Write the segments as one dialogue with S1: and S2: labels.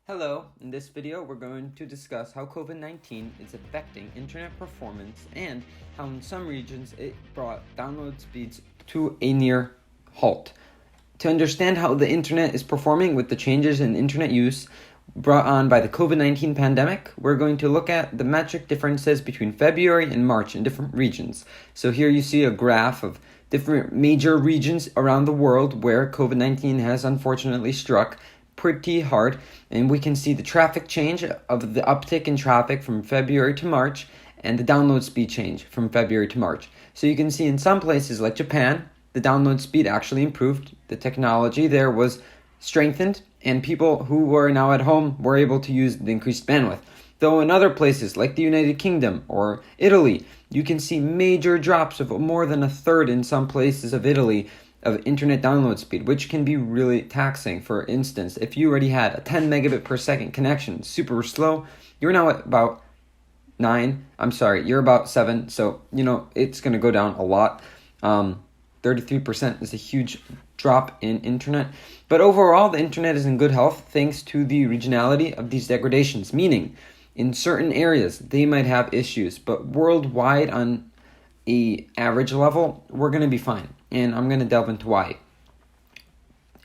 S1: Hello, in this video we're going to discuss how COVID-19 is affecting internet performance and how in some regions it brought download speeds to a near halt. To understand how the internet is performing with the changes in internet use brought on by the COVID-19 pandemic, we're going to look at the metric differences between February and March in different regions. So here you see a graph of different major regions around the world where COVID-19 has unfortunately struck pretty hard, and we can see the traffic change of the uptick in traffic from February to March and the download speed change from February to March. So you can see in some places like Japan, the download speed actually improved. The technology there was strengthened, and people who were now at home were able to use the increased bandwidth. Though in other places like the United Kingdom or Italy, you can see major drops of more than a third in some places of Italy of internet download speed, which can be really taxing. For instance, if you already had a 10 megabit per second connection, super slow, you're now at about 7, so it's going to go down a lot. 33% is a huge drop in internet, but overall the internet is in good health thanks to the regionality of these degradations, meaning in certain areas they might have issues, but worldwide on a average level we're going to be fine. And I'm going to delve into why.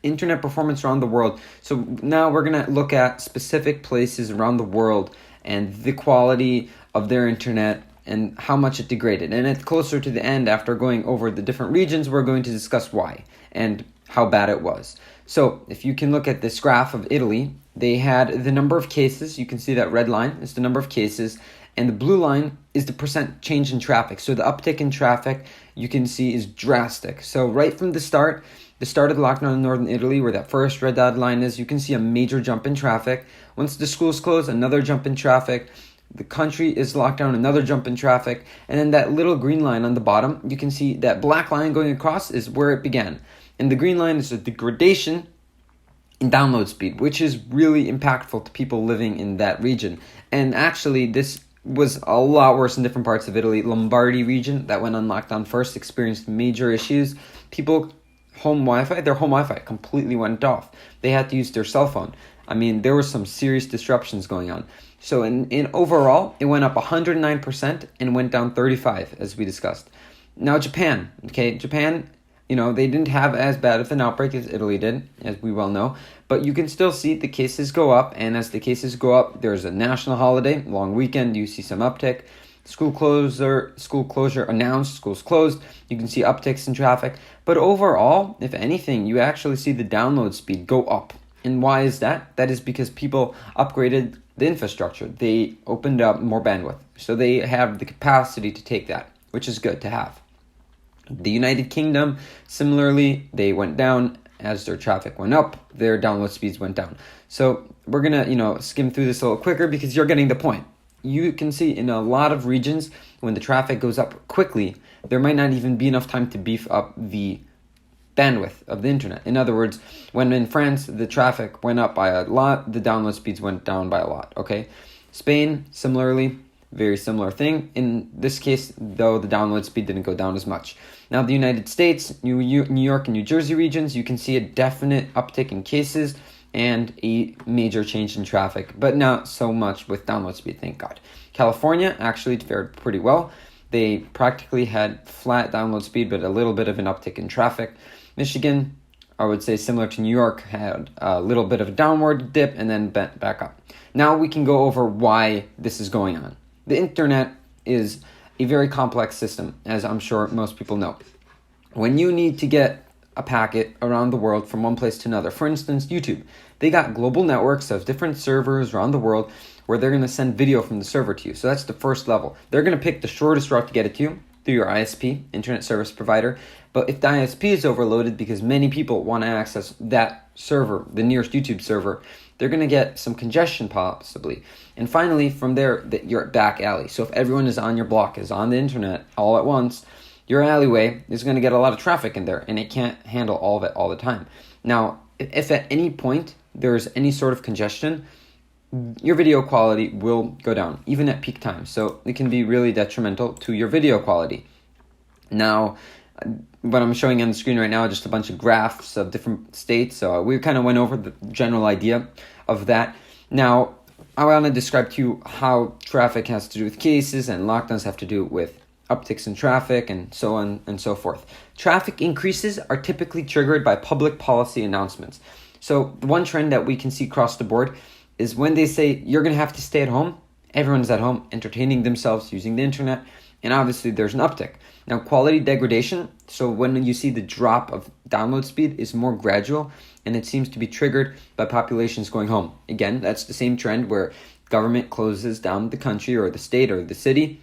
S1: Internet performance around the world. So now we're going to look at specific places around the world and the quality of their internet and how much it degraded. And at closer to the end, after going over the different regions, we're going to discuss why and how bad it was. So if you can look at this graph of Italy, they had the number of cases. You can see that red line is the number of cases, and the blue line is the percent change in traffic. So the uptick in traffic you can see is drastic. So right from the start of the lockdown in northern Italy, where that first red dotted line is, you can see a major jump in traffic. Once the schools close, another jump in traffic. The country is locked down, another jump in traffic. And then that little green line on the bottom, you can see that black line going across is where it began. And the green line is a degradation in download speed, which is really impactful to people living in that region. And actually, this was a lot worse in different parts of Italy. Lombardy region that went on lockdown first experienced major issues. Their home Wi-Fi completely went off. They had to use their cell phone. I mean, there were some serious disruptions going on. So in overall, it went up 109% and went down 35%, as we discussed. Now Japan, they didn't have as bad of an outbreak as Italy did, as we well know, but you can still see the cases go up, and as the cases go up, there's a national holiday, long weekend, you see some uptick. School closure announced, schools closed, you can see upticks in traffic, but overall, if anything, you actually see the download speed go up. And why is that? That is because people upgraded the infrastructure. They opened up more bandwidth, so they have the capacity to take that, which is good to have. The United Kingdom, similarly, they went down as their traffic went up, their download speeds went down. So we're going to, skim through this a little quicker because you're getting the point. You can see in a lot of regions, when the traffic goes up quickly, there might not even be enough time to beef up the bandwidth of the internet. In other words, when in France, the traffic went up by a lot, the download speeds went down by a lot, okay? Spain, similarly, very similar thing. In this case, though, the download speed didn't go down as much. Now, the United States, New York and New Jersey regions, you can see a definite uptick in cases and a major change in traffic, but not so much with download speed, thank God. California actually fared pretty well. They practically had flat download speed, but a little bit of an uptick in traffic. Michigan, I would say similar to New York, had a little bit of a downward dip and then bent back up. Now we can go over why this is going on. The internet is a very complex system, as I'm sure most people know. When you need to get a packet around the world from one place to another, for instance, YouTube, they got global networks of different servers around the world where they're going to send video from the server to you. So that's the first level. They're going to pick the shortest route to get it to you through your ISP, internet service provider. But if the ISP is overloaded because many people want to access that server, the nearest YouTube server, they're going to get some congestion possibly. And finally, from there, your back alley. So if everyone is on your block, is on the internet all at once, your alleyway is going to get a lot of traffic in there, and it can't handle all of it all the time. Now, if at any point there's any sort of congestion, your video quality will go down, even at peak time. So it can be really detrimental to your video quality. Now, what I'm showing on the screen right now are just a bunch of graphs of different states. So we kind of went over the general idea of that. Now, I want to describe to you how traffic has to do with cases and lockdowns have to do with upticks in traffic and so on and so forth. Traffic increases are typically triggered by public policy announcements. So one trend that we can see across the board is when they say you're going to have to stay at home, everyone's at home entertaining themselves using the internet, and obviously there's an uptick. Now, quality degradation, so when you see the drop of download speed is more gradual, and it seems to be triggered by populations going home. Again, that's the same trend where government closes down the country or the state or the city,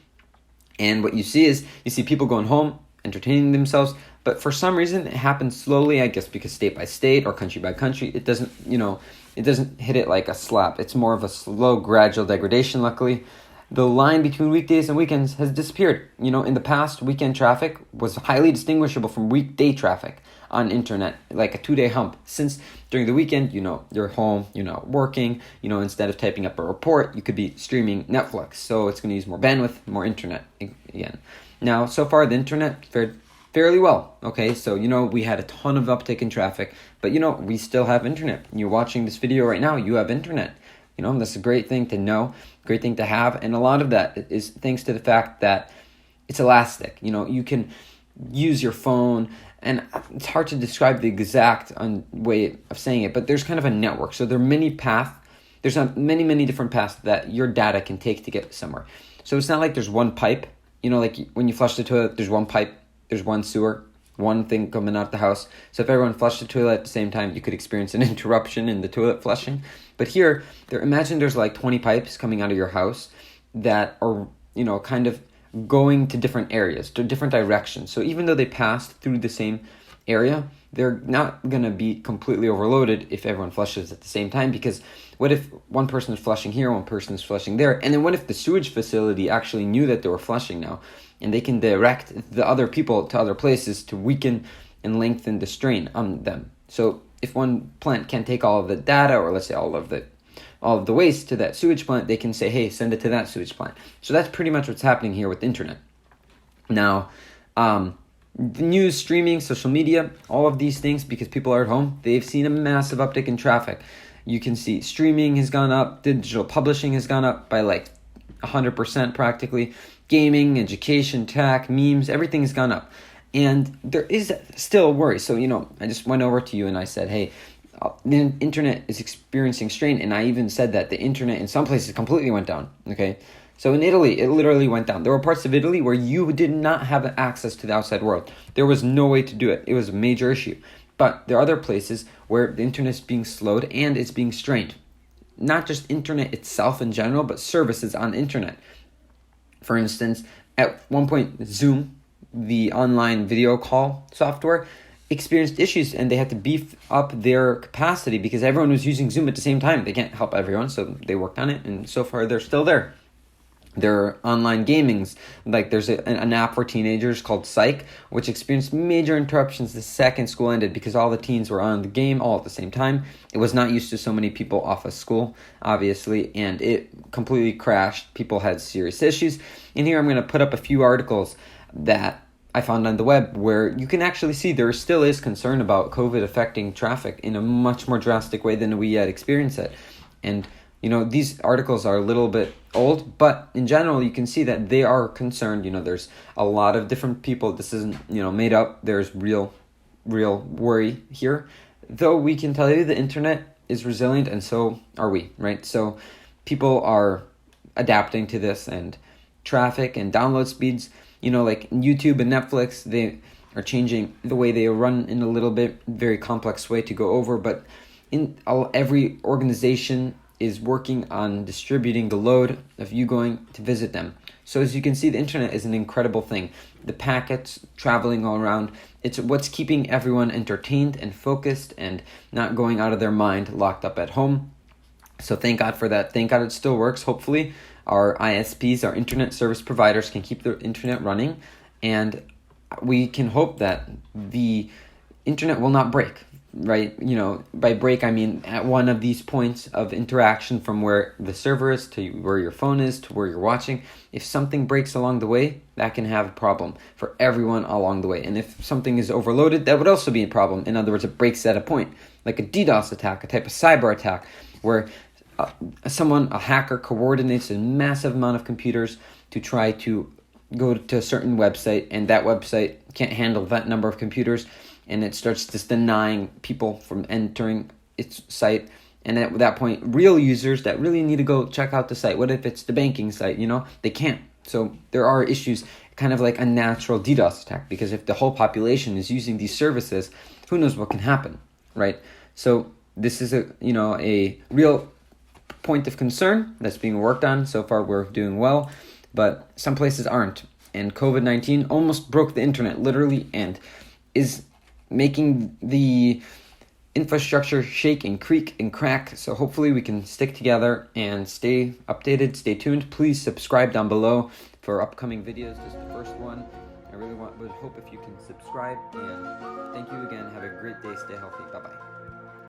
S1: and what you see is you see people going home, entertaining themselves, but for some reason it happens slowly, I guess because state by state or country by country, it doesn't hit it like a slap. It's more of a slow, gradual degradation, luckily. The line between weekdays and weekends has disappeared. In the past, weekend traffic was highly distinguishable from weekday traffic on internet, like a 2-day hump. Since during the weekend, you're home, you're not working, instead of typing up a report, you could be streaming Netflix. So it's going to use more bandwidth, more internet again. Now, so far, the internet fared fairly well. Okay, so, we had a ton of uptick in traffic, but, we still have internet. You're watching this video right now, you have internet. That's a great thing to know, great thing to have. And a lot of that is thanks to the fact that it's elastic. You can use your phone, and it's hard to describe the exact way of saying it, but there's kind of a network. So there are many many different paths that your data can take to get somewhere. So it's not like there's one pipe, like when you flush the toilet, there's one pipe, there's one sewer, one thing coming out the house. So if everyone flushed the toilet at the same time, you could experience an interruption in the toilet flushing. But here, imagine there's like 20 pipes coming out of your house that are, kind of going to different areas, to different directions. So even though they passed through the same area, they're not going to be completely overloaded if everyone flushes at the same time, because what if one person is flushing here, one person is flushing there, and then what if the sewage facility actually knew that they were flushing now, and they can direct the other people to other places to weaken and lengthen the strain on them. So if one plant can't take all of the data, or let's say all of the waste to that sewage plant, they can say, hey, send it to that sewage plant. So that's pretty much what's happening here with the internet. Now, the news, streaming, social media, all of these things, because people are at home, they've seen a massive uptick in traffic. You can see streaming has gone up, digital publishing has gone up by like 100% practically. Gaming, education, tech, memes, everything has gone up. And there is still a worry. So, I just went over to you and I said, hey, the internet is experiencing strain. And I even said that the internet in some places completely went down. Okay. So in Italy, it literally went down. There were parts of Italy where you did not have access to the outside world. There was no way to do it. It was a major issue. But there are other places where the internet is being slowed and it's being strained. Not just internet itself in general, but services on the internet. For instance, at one point, Zoom, the online video call software, experienced issues and they had to beef up their capacity because everyone was using Zoom at the same time. They can't help everyone, so they worked on it, and so far they're still there. There are online gamings, like there's an app for teenagers called Psych, which experienced major interruptions the second school ended because all the teens were on the game all at the same time. It was not used to so many people off of school, obviously, and it completely crashed. People had serious issues. And here I'm going to put up a few articles that I found on the web where you can actually see there still is concern about COVID affecting traffic in a much more drastic way than we had experienced it. And these articles are a little bit old, but in general, you can see that they are concerned. There's a lot of different people. This isn't, made up. There's real worry here. Though we can tell you the internet is resilient, and so are we, right? So people are adapting to this, and traffic and download speeds, like YouTube and Netflix, they are changing the way they run in a little bit, very complex way to go over, but every organization is working on distributing the load of you going to visit them. So as you can see, the internet is an incredible thing. The packets traveling all around, it's what's keeping everyone entertained and focused and not going out of their mind, locked up at home. So thank God for that. Thank God it still works. Hopefully our ISPs, our internet service providers, can keep the internet running, and we can hope that the internet will not break. Right, by break I mean at one of these points of interaction from where the server is to where your phone is to where you're watching. If something breaks along the way, that can have a problem for everyone along the way. And if something is overloaded, that would also be a problem. In other words, it breaks at a point, like a DDoS attack, a type of cyber attack, where a hacker coordinates a massive amount of computers to try to go to a certain website, and that website can't handle that number of computers, and it starts just denying people from entering its site. And at that point, real users that really need to go check out the site, what if it's the banking site, they can't. So there are issues, kind of like a natural DDoS attack, because if the whole population is using these services, who knows what can happen, right? So this is a real point of concern that's being worked on. So far, we're doing well, but some places aren't. And COVID-19 almost broke the internet, literally, and is making the infrastructure shake and creak and crack. So hopefully we can stick together and stay updated, stay tuned. Please subscribe down below for upcoming videos. This is the first one. I really would hope if you can subscribe. And thank you again. Have a great day. Stay healthy. Bye-bye.